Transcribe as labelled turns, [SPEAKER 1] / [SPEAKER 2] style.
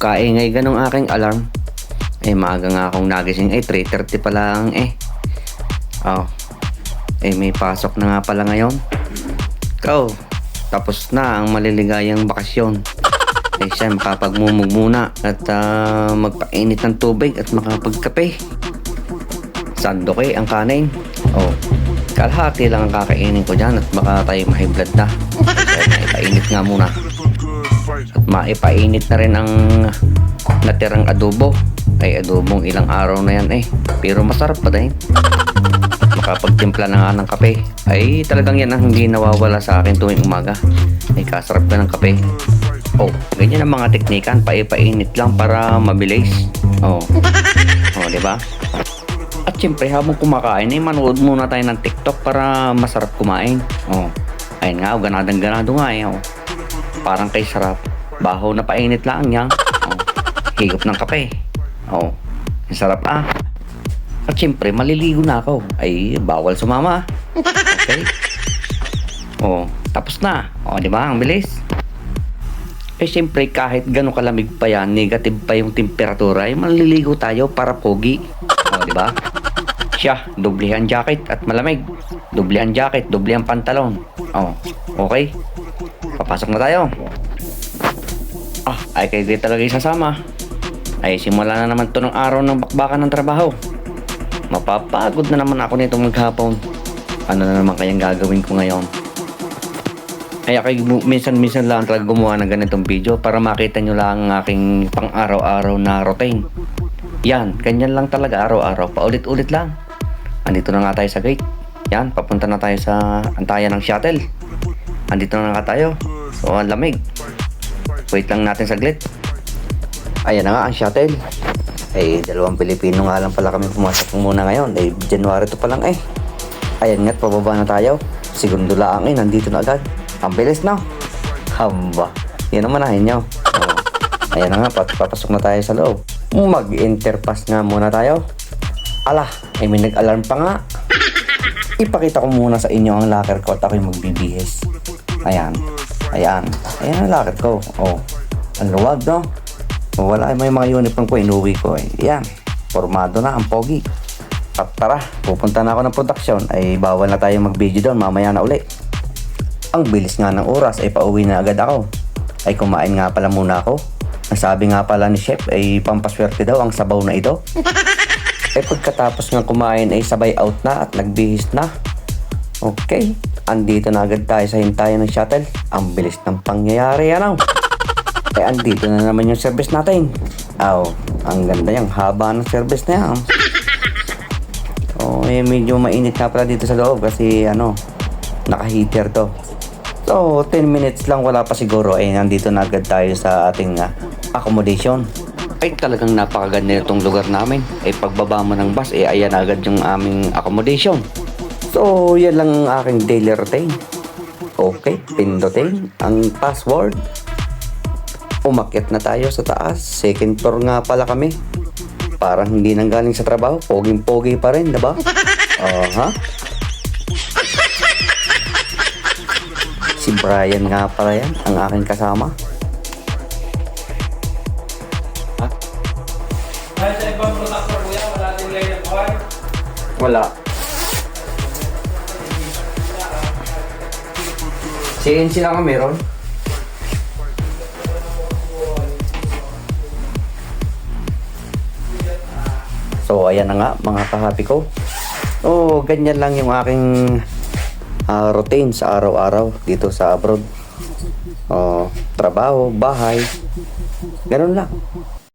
[SPEAKER 1] Kaingay ganong aking alarm. Maaga nga akong nagising. 3:30 pa lang Oh. May pasok na nga pala ngayon. Tapos na ang maliligayang bakasyon. Siya makapagmumug muna at magpainit ng tubig at makapagkape. Sandoke ang kanin. Kalahati lang ang kakainin ko dyan at baka tayo mahiblad na. Maipainit nga muna. At maipainit na rin ang natirang adobo. Adobong ilang araw na yan pero masarap pa din. Makapagtimpla na nga ng kape. Talagang yan ang hindi nawawala sa akin tuwing umaga. Kasarap ka ng kape. Ganyan ang mga teknikan. Paipainit lang para mabilis. Diba? At syempre habang kumakain manood muna tayo ng TikTok para masarap kumain. Ayun nga, ganadang-ganado nga Parang kay sarap. Baho na painit lang yan. Higop ng kape. Ang sarap At syempre maliligo na ako. Bawal sumama. Okay. Tapos na. Diba? Ang bilis. Syempre kahit gano'ng kalamig pa yan, negative pa yung temperatura, maliligo tayo para pogi. Diba? Siya, doblihan jacket at malamig. Doblihan jacket, doblihan pantalon. Okay. Papasok na tayo. Kayo talaga isasama. Simula na naman to ng araw ng bakbakan ng trabaho. Mapapagod na naman ako nitong maghapon. Ano na naman kayang gagawin ko ngayon? Minsan-minsan lang talaga gumawa ng ganitong video para makita nyo lang ang aking pang-araw-araw na routine. Yan, ganyan lang talaga araw-araw. Paulit-ulit lang. Andito na nga tayo sa gate. Yan, papunta na tayo sa antayan ng shuttle. Andito na nga tayo. Ang lamig. Wait lang natin saglit. Ayan na nga ang shuttle. Dalawang Pilipino nga lang pala kami pumasok muna ngayon. January to pa lang Ayan nga't pababa na tayo. Segundo lang nandito na agad. Ang bilis na. Hamba. Yan ang manahin nyo. Ayan na nga, papasok na tayo sa loob. Mag-interpass nga muna tayo. May nag-alarm pa nga. Ipakita ko muna sa inyo ang locker ko at ako'y magbibihis. Ayan ang locker ko. Ang luwag, no? Wala may mga uniform ko, inuwi ko Yan, formado na ang pogi. At tara, pupunta na ako ng production. Bawal na tayo mag-video doon, mamaya na uli. Ang bilis nga ng oras, pauwi na agad ako. Kumain nga pala muna ako. Ang sabi nga pala ni chef, pampaswerte daw ang sabaw na ito. Pagkatapos nga kumain, sabay out na at nagbihis na. Okay, andito na agad tayo sa hintayan ng shuttle. Ang bilis ng pangyayari andito na naman yung service natin. Ang ganda yung haba ng service na yan. Medyo mainit na pala dito sa loob kasi naka-heater to. So 10 minutes lang, wala pa siguro nandito na agad tayo sa ating accommodation. Talagang napakaganda itong lugar namin. Pagbaba mo ng bus ayan agad yung aming accommodation. So yan lang ang aking daily routine. Okay, pindutin ang password. Umakyat na tayo sa taas. Second floor nga pala kami. Parang hindi nang galing sa trabaho. Poging-pogi pa rin, diba? Si Brian nga pala yan, ang aking kasama.
[SPEAKER 2] Sa ibang production kuya, wala din line of wire.
[SPEAKER 1] Wala. CNC lang ang meron. So ayan na nga mga kahapi ko. Ganyan lang yung aking routine sa araw-araw dito sa abroad. Trabaho, bahay. Ganun lang.